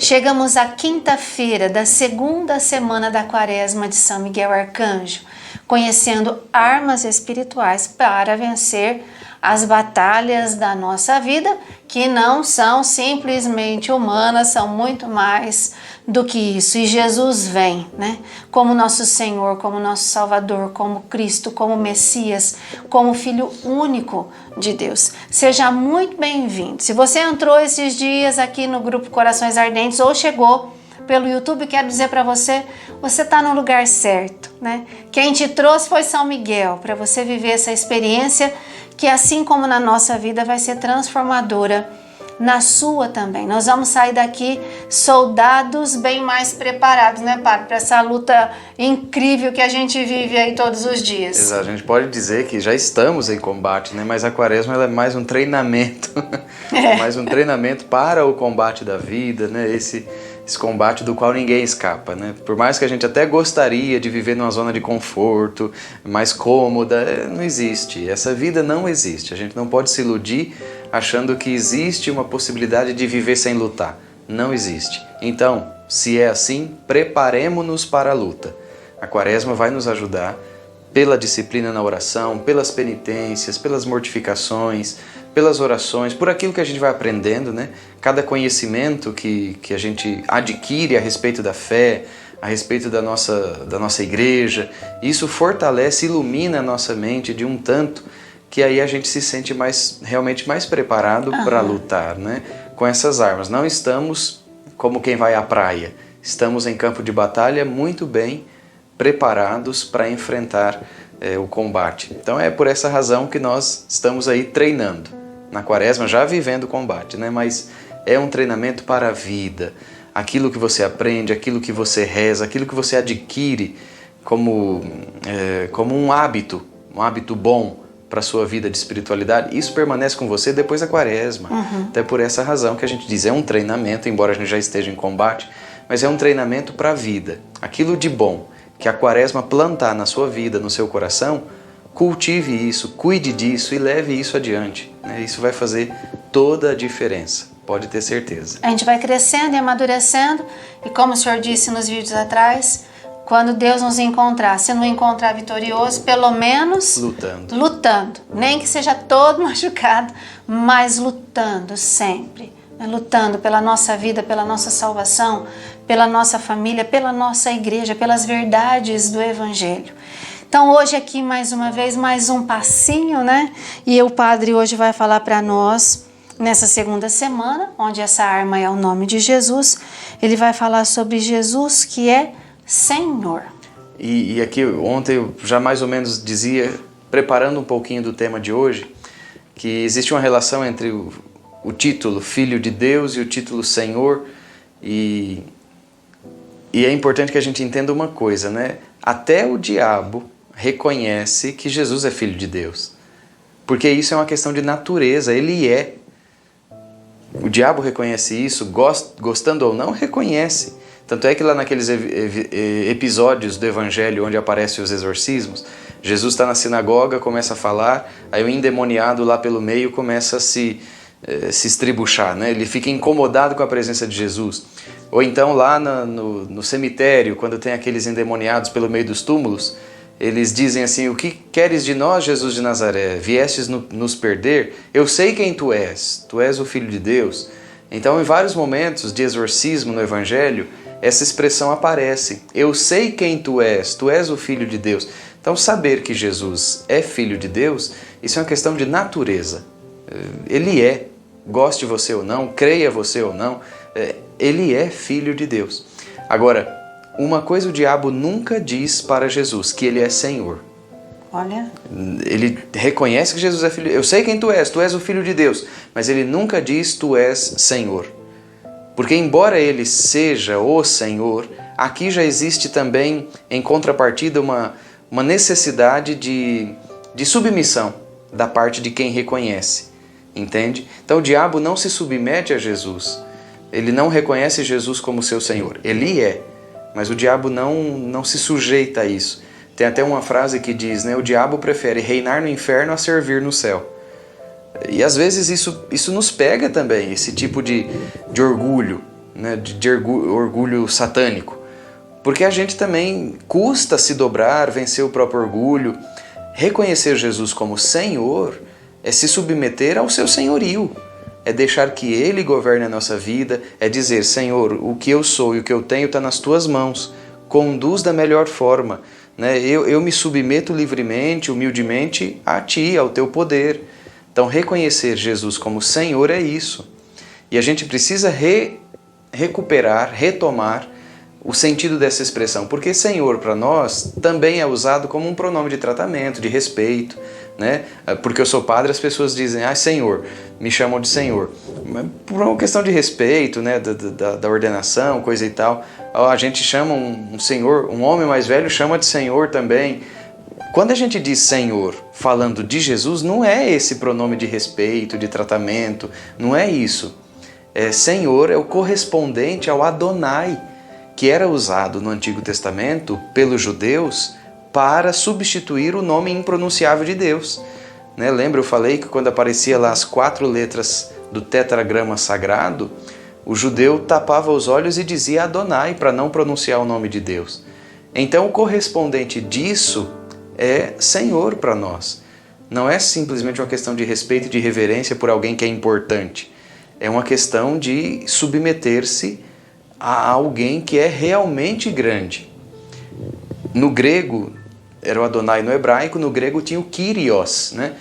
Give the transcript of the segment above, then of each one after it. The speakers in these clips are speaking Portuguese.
Chegamos à quinta-feira da segunda semana da Quaresma de São Miguel Arcanjo, conhecendo armas espirituais para vencer as batalhas da nossa vida, que não são simplesmente humanas, são muito mais do que isso. E Jesus vem, né? Como nosso Senhor, como nosso Salvador, como Cristo, como Messias, como Filho único de Deus. Seja muito bem-vindo. Se você entrou esses dias aqui no grupo Corações Ardentes ou chegou pelo YouTube, quero dizer para você, você está no lugar certo, né? Quem te trouxe foi São Miguel, para você viver essa experiência que, assim como na nossa vida, vai ser transformadora na sua também. Nós vamos sair daqui soldados bem mais preparados, né, Padre, para essa luta incrível que a gente vive aí todos os dias. Exato, a gente pode dizer que já estamos em combate, né? Mas a Quaresma ela é mais um treinamento, mais um treinamento para o combate da vida, né? Esse combate do qual ninguém escapa, né? Por mais que a gente até gostaria de viver numa zona de conforto, mais cômoda, não existe. Essa vida não existe. A gente não pode se iludir achando que existe uma possibilidade de viver sem lutar. Não existe. Então, se é assim, preparemo-nos para a luta. A Quaresma vai nos ajudar pela disciplina na oração, pelas penitências, pelas mortificações, pelas orações, por aquilo que a gente vai aprendendo, né? Cada conhecimento que a gente adquire a respeito da fé, a respeito da nossa igreja, isso fortalece, ilumina a nossa mente de um tanto que aí a gente se sente realmente mais preparado para lutar, né? Com essas armas. Não estamos como quem vai à praia, estamos em campo de batalha muito bem preparados para enfrentar o combate. Então é por essa razão que nós estamos aí treinando na Quaresma, já vivendo o combate, né? Mas é um treinamento para a vida. Aquilo que você aprende, aquilo que você reza, aquilo que você adquire como um hábito bom para a sua vida de espiritualidade, isso permanece com você depois da Quaresma. Até por essa razão que a gente diz, é um treinamento, embora a gente já esteja em combate, mas é um treinamento para a vida. Aquilo de bom que a Quaresma plantar na sua vida, no seu coração, cultive isso, cuide disso e leve isso adiante, né? Isso vai fazer toda a diferença, pode ter certeza. A gente vai crescendo e amadurecendo, e como o senhor disse nos vídeos atrás, quando Deus nos encontrar, se não encontrar vitorioso, pelo menos lutando. Nem que seja todo machucado, mas lutando sempre. Lutando pela nossa vida, pela nossa salvação, pela nossa família, pela nossa igreja, pelas verdades do Evangelho. Então hoje aqui mais uma vez, mais um passinho, né? E o Padre hoje vai falar para nós, nessa segunda semana, onde essa arma é o nome de Jesus, ele vai falar sobre Jesus que é Senhor. E aqui ontem eu já mais ou menos dizia, preparando um pouquinho do tema de hoje, que existe uma relação entre o título Filho de Deus e o título Senhor, e é importante que a gente entenda uma coisa, né? Até o diabo reconhece que Jesus é Filho de Deus, porque isso é uma questão de natureza, ele é. O diabo reconhece isso, gostando ou não, reconhece. Tanto é que lá naqueles episódios do Evangelho onde aparecem os exorcismos, Jesus está na sinagoga, começa a falar, aí o endemoniado lá pelo meio começa a se estribuchar, né? Ele fica incomodado com a presença de Jesus. Ou então lá no cemitério, quando tem aqueles endemoniados pelo meio dos túmulos, eles dizem assim: o que queres de nós, Jesus de Nazaré? Viestes nos perder? Eu sei quem tu és o Filho de Deus. Então, em vários momentos de exorcismo no Evangelho, essa expressão aparece. Eu sei quem tu és o Filho de Deus. Então, saber que Jesus é Filho de Deus, isso é uma questão de natureza. Ele é, goste você ou não, creia você ou não, ele é Filho de Deus. Agora, uma coisa o diabo nunca diz para Jesus, que ele é Senhor. Olha. Ele reconhece que Jesus é Filho. Eu sei quem tu és o Filho de Deus, mas ele nunca diz tu és Senhor. Porque embora ele seja o Senhor, aqui já existe também, em contrapartida, uma necessidade de submissão da parte de quem reconhece, entende? Então o diabo não se submete a Jesus, ele não reconhece Jesus como seu Senhor, ele é, mas o diabo não se sujeita a isso. Tem até uma frase que diz, né, o diabo prefere reinar no inferno a servir no céu. E às vezes isso nos pega também, esse tipo de orgulho, né, de orgulho satânico. Porque a gente também custa se dobrar, vencer o próprio orgulho. Reconhecer Jesus como Senhor é se submeter ao seu senhorio. É deixar que Ele governe a nossa vida, é dizer, Senhor, o que eu sou e o que eu tenho está nas Tuas mãos. Conduz da melhor forma. Né? Eu me submeto livremente, humildemente a Ti, ao Teu poder. Então, reconhecer Jesus como Senhor é isso. E a gente precisa recuperar, retomar o sentido dessa expressão, porque Senhor para nós também é usado como um pronome de tratamento, de respeito, né? Porque eu sou padre, as pessoas dizem, Senhor, me chamam de Senhor. Mas por uma questão de respeito, né? da ordenação, coisa e tal, a gente chama um senhor, um homem mais velho chama de Senhor também. Quando a gente diz Senhor falando de Jesus, não é esse pronome de respeito, de tratamento, não é isso. Senhor é o correspondente ao Adonai, que era usado no Antigo Testamento pelos judeus para substituir o nome impronunciável de Deus. Né? Lembra, eu falei que quando aparecia lá as 4 letras do tetragrama sagrado, o judeu tapava os olhos e dizia Adonai para não pronunciar o nome de Deus. Então o correspondente disso é Senhor para nós. Não é simplesmente uma questão de respeito e de reverência por alguém que é importante. É uma questão de submeter-se a alguém que é realmente grande. No grego, era o Adonai no hebraico, no grego tinha o Kyrios, né?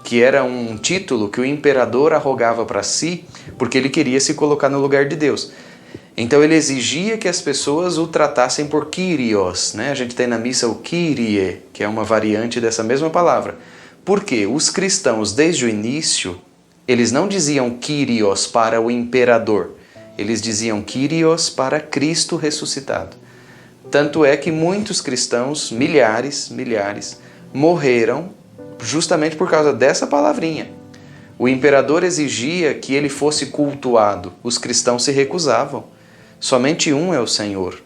Que era um título que o imperador arrogava para si, porque ele queria se colocar no lugar de Deus. Então ele exigia que as pessoas o tratassem por Kyrios, né? A gente tem na missa o Kyrie, que é uma variante dessa mesma palavra. Por quê? Os cristãos, desde o início, eles não diziam Kyrios para o imperador, eles diziam Kyrios para Cristo ressuscitado. Tanto é que muitos cristãos, milhares, morreram justamente por causa dessa palavrinha. O imperador exigia que ele fosse cultuado, os cristãos se recusavam. Somente um é o Senhor,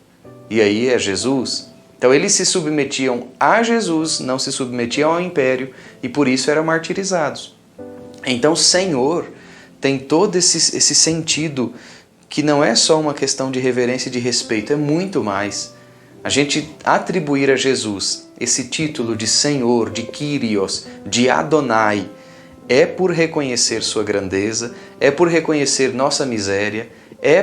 e aí é Jesus. Então eles se submetiam a Jesus, não se submetiam ao império, e por isso eram martirizados. Então Senhor tem todo esse sentido que não é só uma questão de reverência e de respeito, é muito mais. A gente atribuir a Jesus esse título de Senhor, de Kyrios, de Adonai, é por reconhecer sua grandeza, é por reconhecer nossa miséria, é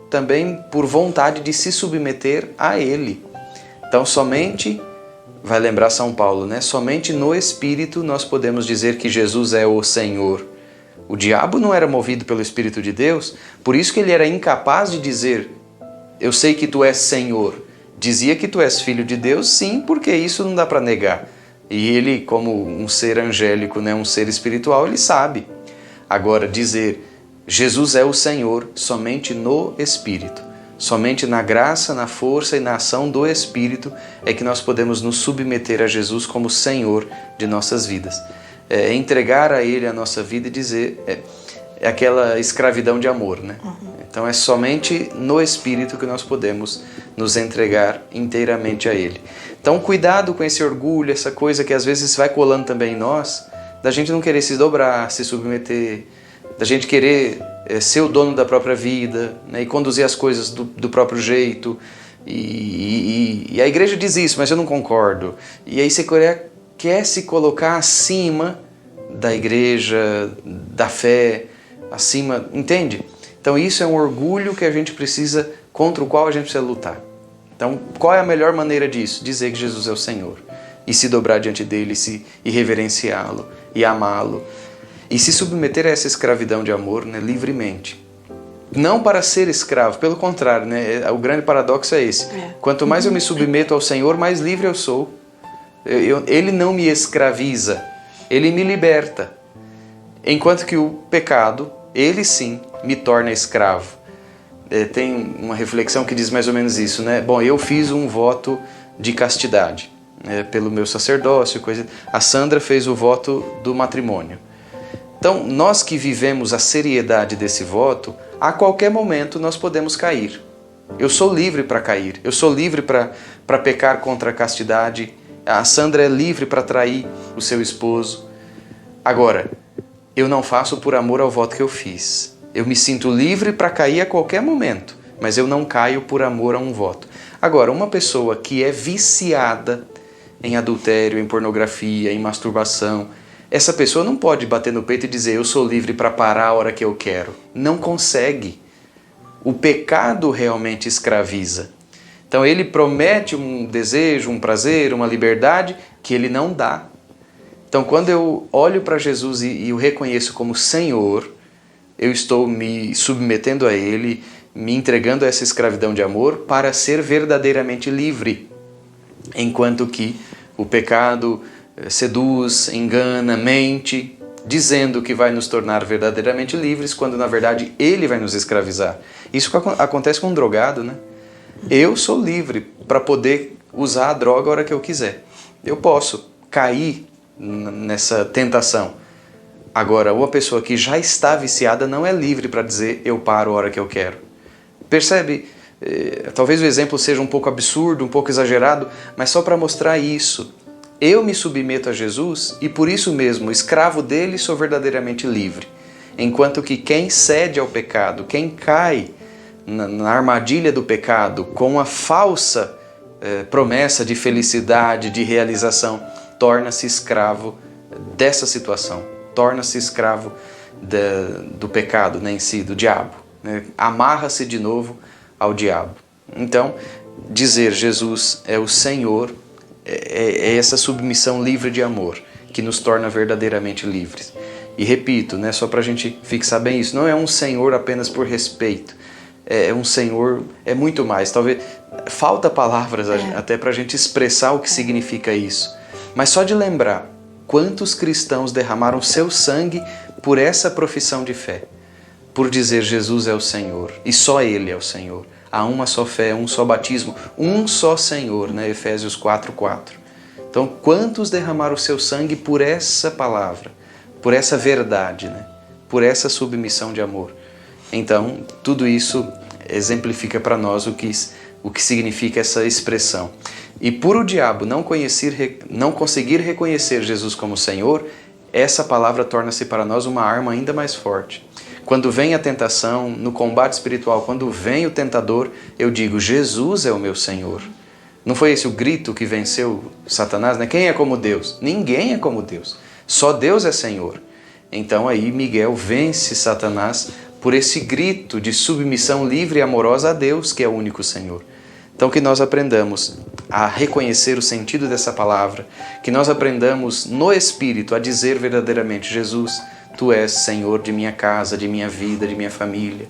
também por vontade de se submeter a Ele. Então somente, vai lembrar São Paulo, né? Somente no Espírito nós podemos dizer que Jesus é o Senhor. O diabo não era movido pelo Espírito de Deus, por isso que ele era incapaz de dizer, eu sei que tu és Senhor. Dizia que tu és filho de Deus, sim, porque isso não dá para negar. E ele, como um ser angélico, né, um ser espiritual, ele sabe. Agora, dizer Jesus é o Senhor somente no Espírito, somente na graça, na força e na ação do Espírito é que nós podemos nos submeter a Jesus como Senhor de nossas vidas. Entregar a Ele a nossa vida e dizer, é aquela escravidão de amor, né? Então é somente no Espírito que nós podemos nos entregar inteiramente a Ele. Então cuidado com esse orgulho, essa coisa que às vezes vai colando também em nós, da gente não querer se dobrar, se submeter, da gente querer ser o dono da própria vida, né, e conduzir as coisas do próprio jeito. E a igreja diz isso, mas eu não concordo. E aí você quer se colocar acima da igreja, da fé, acima, entende? Então isso é um orgulho que a gente precisa, contra o qual a gente precisa lutar. Então qual é a melhor maneira disso? Dizer que Jesus é o Senhor e se dobrar diante dele e reverenciá-lo e amá-lo e se submeter a essa escravidão de amor, né, livremente. Não para ser escravo, pelo contrário, né, o grande paradoxo é esse. Quanto mais eu me submeto ao Senhor, mais livre eu sou. Ele não me escraviza, ele me liberta. Enquanto que o pecado, ele sim, me torna escravo. Tem uma reflexão que diz mais ou menos isso, né? Bom, eu fiz um voto de castidade, pelo meu sacerdócio, coisa. A Sandra fez o voto do matrimônio. Então, nós que vivemos a seriedade desse voto, a qualquer momento nós podemos cair. Eu sou livre para cair, eu sou livre para pecar contra a castidade. A Sandra é livre para trair o seu esposo. Agora, eu não faço por amor ao voto que eu fiz. Eu me sinto livre para cair a qualquer momento, mas eu não caio por amor a um voto. Agora, uma pessoa que é viciada em adultério, em pornografia, em masturbação, essa pessoa não pode bater no peito e dizer eu sou livre para parar a hora que eu quero. Não consegue. O pecado realmente escraviza. Então ele promete um desejo, um prazer, uma liberdade que ele não dá. Então quando eu olho para Jesus e o reconheço como Senhor, eu estou me submetendo a Ele, me entregando a essa escravidão de amor para ser verdadeiramente livre. Enquanto que o pecado seduz, engana, mente, dizendo que vai nos tornar verdadeiramente livres, quando na verdade ele vai nos escravizar. Isso acontece com um drogado, né? Eu sou livre para poder usar a droga a hora que eu quiser. Eu posso cair nessa tentação. Agora, uma pessoa que já está viciada não é livre para dizer eu paro a hora que eu quero. Percebe? Talvez o exemplo seja um pouco absurdo, um pouco exagerado, mas só para mostrar isso. Eu me submeto a Jesus e por isso mesmo, escravo dele, sou verdadeiramente livre. Enquanto que quem cede ao pecado, quem cai na armadilha do pecado com a falsa promessa de felicidade, de realização, torna-se escravo dessa situação, torna-se escravo do pecado, né, em si, do diabo, né? Amarra-se de novo ao diabo. Então, dizer Jesus é o Senhor é essa submissão livre de amor que nos torna verdadeiramente livres. E repito, né, só para a gente fixar bem isso, não é um Senhor apenas por respeito, é um Senhor, é muito mais. Talvez falta palavras até para a gente expressar o que significa isso, mas só de lembrar quantos cristãos derramaram seu sangue por essa profissão de fé, por dizer Jesus é o Senhor e só Ele é o Senhor. Há uma só fé, um só batismo, um só Senhor, né? Efésios 4:4. Então, quantos derramaram o seu sangue por essa palavra, por essa verdade, né? Por essa submissão de amor? Então, tudo isso exemplifica para nós o que significa essa expressão. E por o diabo não conseguir reconhecer Jesus como Senhor, essa palavra torna-se para nós uma arma ainda mais forte. Quando vem a tentação, no combate espiritual, quando vem o tentador, eu digo, Jesus é o meu Senhor. Não foi esse o grito que venceu Satanás, né? Quem é como Deus? Ninguém é como Deus. Só Deus é Senhor. Então aí Miguel vence Satanás por esse grito de submissão livre e amorosa a Deus, que é o único Senhor. Então que nós aprendamos a reconhecer o sentido dessa palavra, que nós aprendamos no Espírito a dizer verdadeiramente, Jesus, Tu és Senhor de minha casa, de minha vida, de minha família.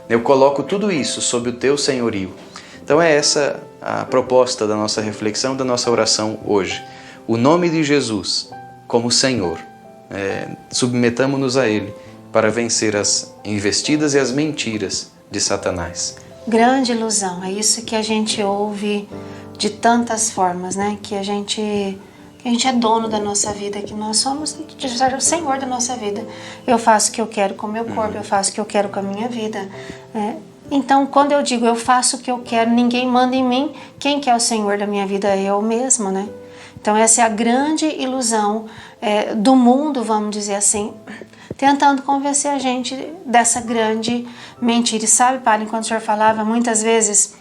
Eu coloco tudo isso sob o Teu senhorio. Então é essa a proposta da nossa reflexão, da nossa oração hoje. O nome de Jesus como Senhor. Submetamo-nos a Ele para vencer as investidas e as mentiras de Satanás. Grande ilusão, é isso que a gente ouve de tantas formas, né? Que a gente é dono da nossa vida, que nós somos o Senhor da nossa vida. Eu faço o que eu quero com o meu corpo, eu faço o que eu quero com a minha vida. Então, quando eu digo eu faço o que eu quero, ninguém manda em mim, quem que é o Senhor da minha vida é eu mesmo, né? Então, essa é a grande ilusão do mundo, vamos dizer assim, tentando convencer a gente dessa grande mentira. E sabe, Padre, enquanto o senhor falava, muitas vezes,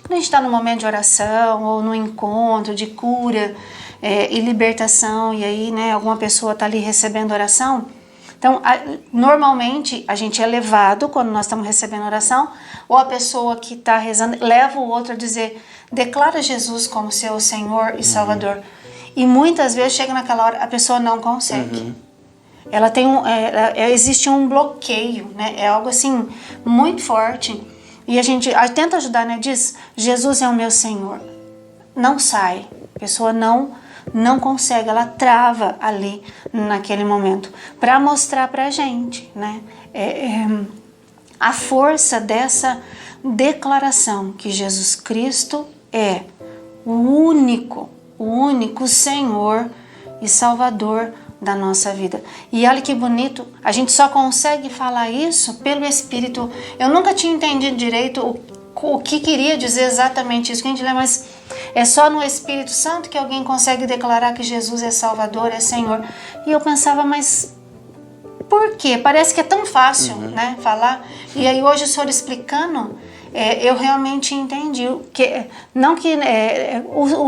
quando a gente está num momento de oração ou num encontro de cura e libertação, e aí, né, alguma pessoa está ali recebendo oração, então, normalmente, a gente é levado, quando nós estamos recebendo oração, ou a pessoa que está rezando leva o outro a dizer, declara Jesus como seu Senhor e Salvador. E muitas vezes, chega naquela hora, a pessoa não consegue. Ela tem existe um bloqueio, né? É algo assim, muito forte. E a gente tenta ajudar, né? Diz, Jesus é o meu Senhor. Não sai. A pessoa não consegue, ela trava ali naquele momento. Para mostrar pra gente, né? A força dessa declaração que Jesus Cristo é o único Senhor e Salvador da nossa vida. E olha que bonito, a gente só consegue falar isso pelo Espírito. Eu nunca tinha entendido direito o que queria dizer exatamente isso que a gente lê, mas é só no Espírito Santo que alguém consegue declarar que Jesus é Salvador, é Senhor. E eu pensava, mas por quê? Parece que é tão fácil, né, falar. E aí hoje o senhor explicando, eu realmente entendi que não que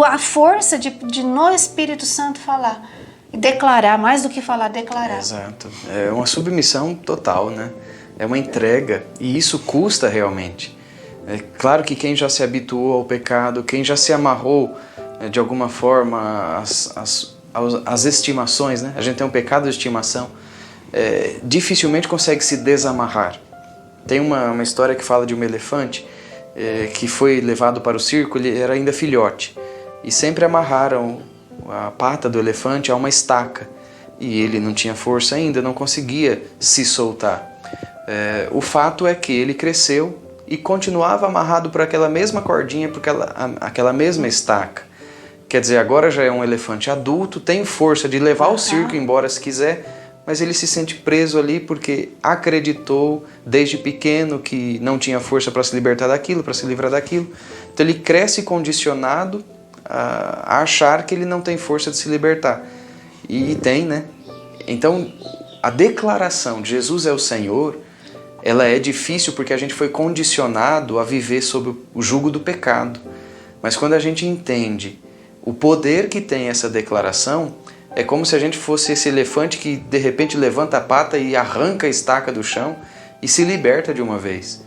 a força de no Espírito Santo falar, declarar, mais do que falar, declarar. Exato. É uma submissão total, né? É uma entrega, e isso custa realmente. É claro que quem já se habituou ao pecado, quem já se amarrou de alguma forma às estimações, né? A gente tem um pecado de estimação, dificilmente consegue se desamarrar. Tem uma história que fala de um elefante que foi levado para o circo, ele era ainda filhote, e sempre amarraram a pata do elefante a uma estaca, e ele não tinha força ainda, não conseguia se soltar. O fato é que ele cresceu e continuava amarrado por aquela mesma cordinha, por aquela mesma estaca. Quer dizer, agora já é um elefante adulto, tem força de levar o circo embora se quiser, mas ele se sente preso ali porque acreditou desde pequeno que não tinha força para se libertar daquilo, para se livrar daquilo. Então ele cresce condicionado a achar que ele não tem força de se libertar. E tem, né? Então, a declaração de Jesus é o Senhor, ela é difícil porque a gente foi condicionado a viver sob o jugo do pecado. Mas quando a gente entende o poder que tem essa declaração, é como se a gente fosse esse elefante que de repente levanta a pata e arranca a estaca do chão e se liberta de uma vez.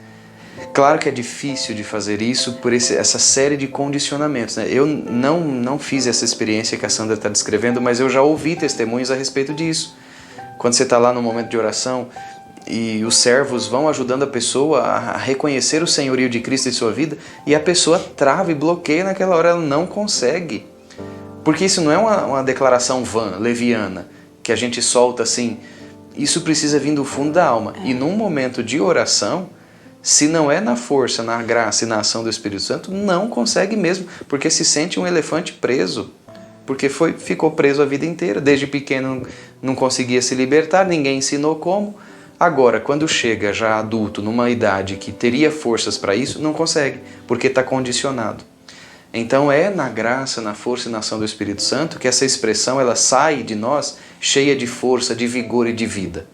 Claro que é difícil de fazer isso por essa série de condicionamentos, né? Eu não fiz essa experiência que a Sandra está descrevendo, mas eu já ouvi testemunhos a respeito disso. Quando você está lá no momento de oração e os servos vão ajudando a pessoa a reconhecer o senhorio de Cristo em sua vida, e a pessoa trava e bloqueia naquela hora, ela não consegue. Porque isso não é uma declaração vã, leviana, que a gente solta assim. Isso precisa vir do fundo da alma. E num momento de oração, se não é na força, na graça e na ação do Espírito Santo, não consegue mesmo, porque se sente um elefante preso. Porque ficou preso a vida inteira. Desde pequeno não conseguia se libertar, ninguém ensinou como. Agora, quando chega já adulto, numa idade que teria forças para isso, não consegue, porque está condicionado. Então é na graça, na força e na ação do Espírito Santo que essa expressão ela sai de nós cheia de força, de vigor e de vida.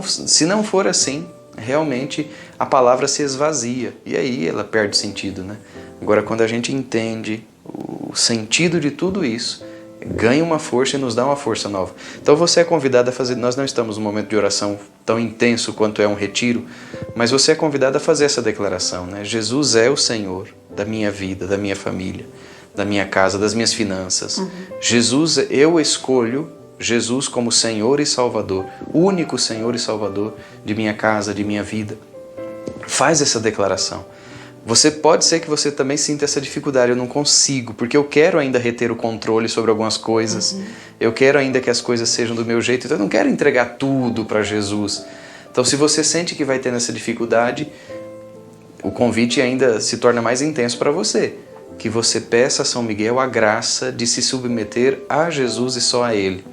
Se não for assim, realmente a palavra se esvazia e aí ela perde sentido, né? Agora, quando a gente entende o sentido de tudo isso, ganha uma força e nos dá uma força nova. Então você é convidado a fazer, nós não estamos num momento de oração tão intenso quanto é um retiro, mas você é convidado a fazer essa declaração, né? Jesus é o Senhor da minha vida, da minha família, da minha casa, das minhas finanças. Jesus, eu escolho Jesus como Senhor e Salvador, único Senhor e Salvador de minha casa, de minha vida. Faz essa declaração. Pode ser que você também sinta essa dificuldade, eu não consigo, porque eu quero ainda reter o controle sobre algumas coisas, eu quero ainda que as coisas sejam do meu jeito, então eu não quero entregar tudo para Jesus. Então se você sente que vai ter essa dificuldade, o convite ainda se torna mais intenso para você, que você peça a São Miguel a graça de se submeter a Jesus e só a Ele,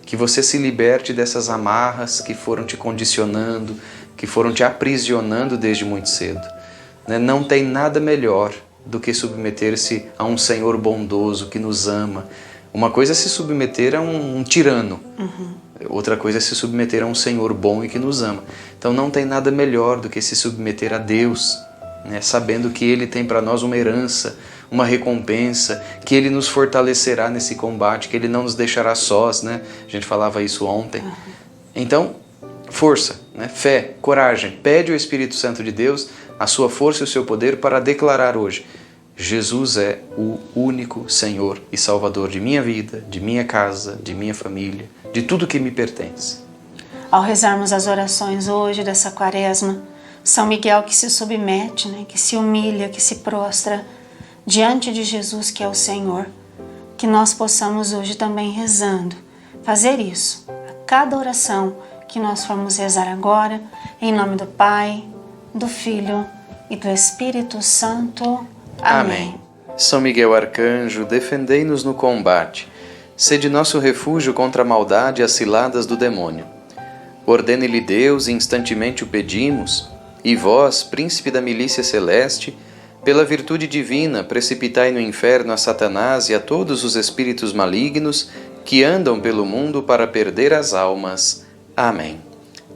que você se liberte dessas amarras que foram te condicionando, que foram te aprisionando desde muito cedo. Não tem nada melhor do que submeter-se a um Senhor bondoso que nos ama. Uma coisa é se submeter a um tirano, outra coisa é se submeter a um Senhor bom e que nos ama. Então não tem nada melhor do que se submeter a Deus, né? Sabendo que Ele tem para nós uma herança, uma recompensa, que Ele nos fortalecerá nesse combate, que Ele não nos deixará sós, né? A gente falava isso ontem. Então, força, né? Fé, coragem, pede ao Espírito Santo de Deus a sua força e o seu poder para declarar hoje: Jesus é o único Senhor e Salvador de minha vida, de minha casa, de minha família, de tudo que me pertence. Ao rezarmos as orações hoje dessa quaresma, São Miguel que se submete, né? Que se humilha, que se prostra diante de Jesus que é o Senhor, que nós possamos hoje também rezando, fazer isso, a cada oração que nós formos rezar agora, em nome do Pai, do Filho e do Espírito Santo. Amém. São Miguel Arcanjo, defendei-nos no combate. Sede nosso refúgio contra a maldade e as ciladas do demônio. Ordene-lhe Deus, instantemente o pedimos, e vós, príncipe da milícia celeste, pela virtude divina, precipitai no inferno a Satanás e a todos os espíritos malignos que andam pelo mundo para perder as almas. Amém.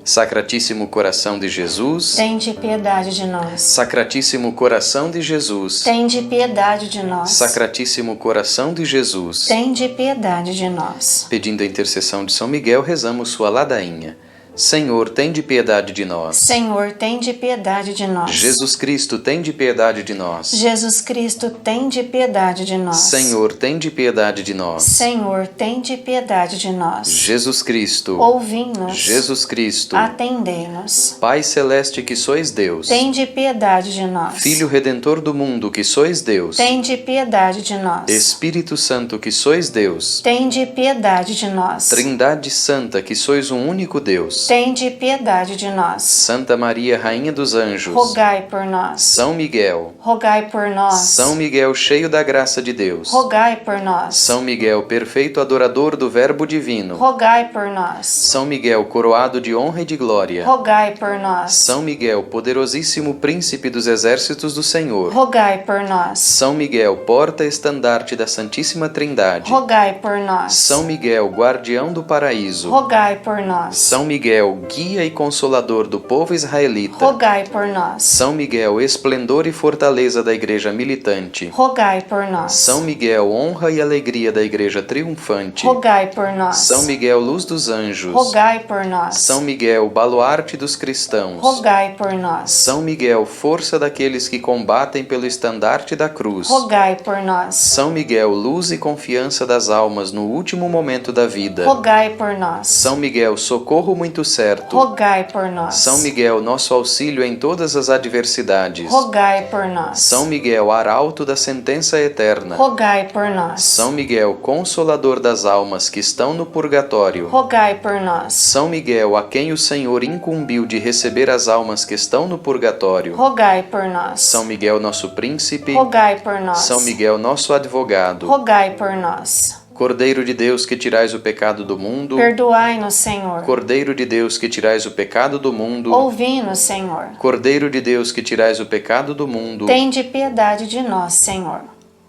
Sacratíssimo coração de Jesus, tende piedade de nós. Sacratíssimo coração de Jesus, Tende piedade de nós. Sacratíssimo coração de Jesus, Tende piedade de nós. pedindo a intercessão de São Miguel, rezamos sua ladainha. Senhor, tende piedade de nós. Senhor, tende piedade de nós. Jesus Cristo, tende piedade de nós. Jesus Cristo, tende piedade de nós. Senhor, tende piedade de nós. Senhor, tende piedade de nós. Jesus Cristo, Ouvi-nos. Jesus Cristo, Atendei-nos. Pai celeste que sois Deus, Tende piedade de nós. Filho redentor do mundo que sois Deus, Tende piedade de nós. Espírito Santo que sois Deus, Tende piedade de nós. Trindade Santa que sois um único Deus, Tende piedade de nós. Santa Maria, Rainha dos Anjos, Rogai por nós. São Miguel, Rogai por nós. São Miguel cheio da graça de Deus, Rogai por nós. São Miguel perfeito adorador do Verbo Divino, Rogai por nós. São Miguel coroado de honra e de glória, Rogai por nós. São Miguel poderosíssimo príncipe dos exércitos do Senhor, Rogai por nós. São Miguel porta estandarte da Santíssima Trindade, Rogai por nós. São Miguel guardião do paraíso, Rogai por nós. São Miguel guia e consolador do povo israelita, Rogai por nós. São Miguel esplendor e fortaleza da igreja militante, Rogai por nós. São Miguel honra e alegria da igreja triunfante, Rogai por nós. São Miguel luz dos anjos, Rogai por nós. São Miguel baluarte dos cristãos, Rogai por nós. São Miguel força daqueles que combatem pelo estandarte da cruz, Rogai por nós. São Miguel luz e confiança das almas no último momento da vida, Rogai por nós. São Miguel socorro muito certo, Rogai por nós. São Miguel nosso auxílio em todas as adversidades, Rogai por nós. São Miguel arauto da sentença eterna, Rogai por nós. São Miguel consolador das almas que estão no purgatório, Rogai por nós. São Miguel a quem o Senhor incumbiu de receber as almas que estão no purgatório, Rogai por nós. São Miguel nosso príncipe, Rogai por nós. São Miguel nosso advogado, Rogai por nós. Cordeiro de Deus que tirais o pecado do mundo, Perdoai-nos, Senhor. Cordeiro de Deus que tirais o pecado do mundo, Ouvi-nos, Senhor. Cordeiro de Deus que tirais o pecado do mundo, Tende piedade de nós, Senhor,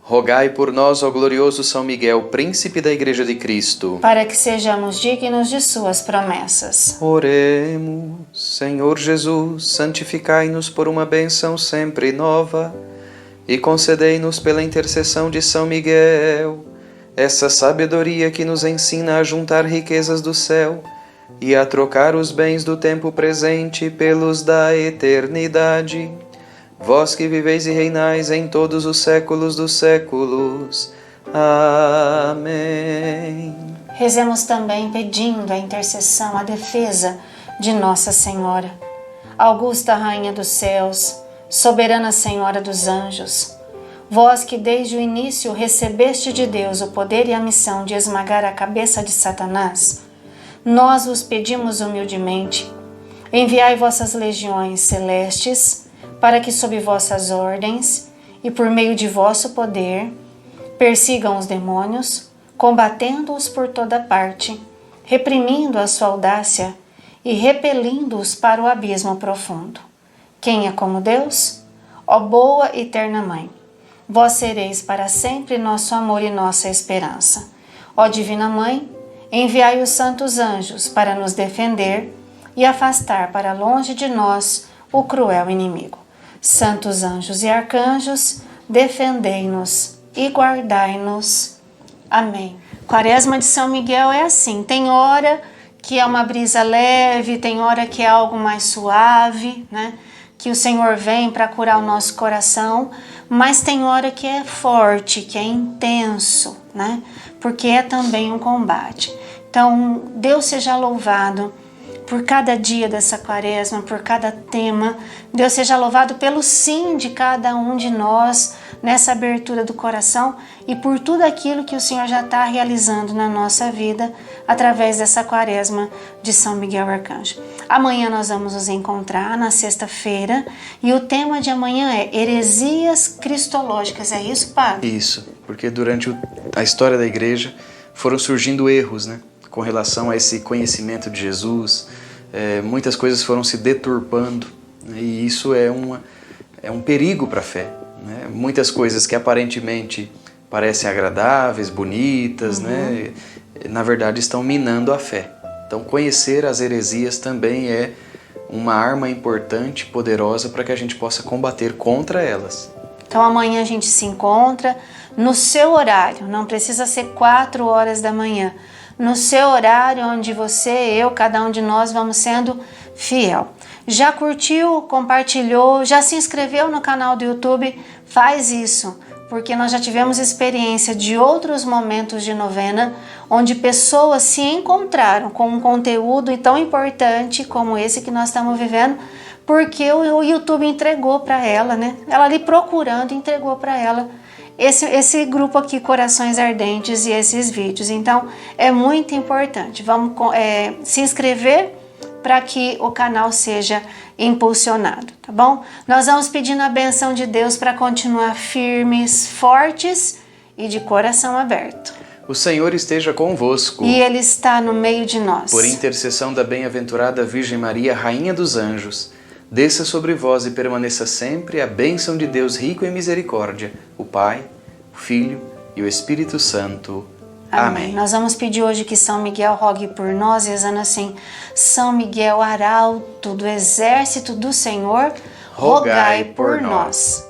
rogai por nós, ó glorioso São Miguel, príncipe da Igreja de Cristo, para que sejamos dignos de suas promessas. Oremos. Senhor Jesus, santificai-nos por uma bênção sempre nova e concedei-nos pela intercessão de São Miguel essa sabedoria que nos ensina a juntar riquezas do céu e a trocar os bens do tempo presente pelos da eternidade. Vós que viveis e reinais em todos os séculos dos séculos. Amém. Rezemos também pedindo a intercessão, a defesa de Nossa Senhora, Augusta Rainha dos Céus, Soberana Senhora dos Anjos. Vós que desde o início recebeste de Deus o poder e a missão de esmagar a cabeça de Satanás, nós vos pedimos humildemente, enviai vossas legiões celestes, para que sob vossas ordens e por meio de vosso poder, persigam os demônios, combatendo-os por toda parte, reprimindo a sua audácia e repelindo-os para o abismo profundo. Quem é como Deus? Ó boa e eterna Mãe, vós sereis para sempre nosso amor e nossa esperança. Ó Divina Mãe, enviai os santos anjos para nos defender e afastar para longe de nós o cruel inimigo. Santos anjos e arcanjos, defendei-nos e guardai-nos. Amém. Quaresma de São Miguel é assim, tem hora que é uma brisa leve, tem hora que é algo mais suave, né? Que o Senhor vem para curar o nosso coração, mas tem hora que é forte, que é intenso, né? Porque é também um combate. Então, Deus seja louvado por cada dia dessa quaresma, por cada tema. Deus seja louvado pelo sim de cada um de nós nessa abertura do coração e por tudo aquilo que o Senhor já está realizando na nossa vida através dessa quaresma de São Miguel Arcanjo. Amanhã nós vamos nos encontrar na sexta-feira e o tema de amanhã é heresias cristológicas. É isso, Padre? Isso, porque durante a história da igreja foram surgindo erros, né? Com relação a esse conhecimento de Jesus, muitas coisas foram se deturpando, né? E isso é um perigo para a fé, né? Muitas coisas que aparentemente parecem agradáveis, bonitas, né? Na verdade estão minando a fé, Então, conhecer as heresias também é uma arma importante, poderosa, para que a gente possa combater contra elas. Então amanhã a gente se encontra no seu horário, não precisa ser 4 horas da manhã. No seu horário, onde você, eu, cada um de nós vamos sendo fiel. Já curtiu, compartilhou, já se inscreveu no canal do YouTube? Faz isso, porque nós já tivemos experiência de outros momentos de novena, onde pessoas se encontraram com um conteúdo tão importante como esse que nós estamos vivendo, porque o YouTube entregou para ela, né? Ela ali procurando, entregou para ela esse grupo aqui, Corações Ardentes, e esses vídeos. Então, é muito importante. Vamos se inscrever para que o canal seja impulsionado, tá bom? Nós vamos pedindo a benção de Deus para continuar firmes, fortes e de coração aberto. O Senhor esteja convosco. E Ele está no meio de nós. Por intercessão da bem-aventurada Virgem Maria, Rainha dos Anjos, desça sobre vós e permaneça sempre a bênção de Deus rico em misericórdia, o Pai, o Filho e o Espírito Santo. Amém. Nós vamos pedir hoje que São Miguel rogue por nós, rezando assim: São Miguel, arauto do exército do Senhor, rogai por nós.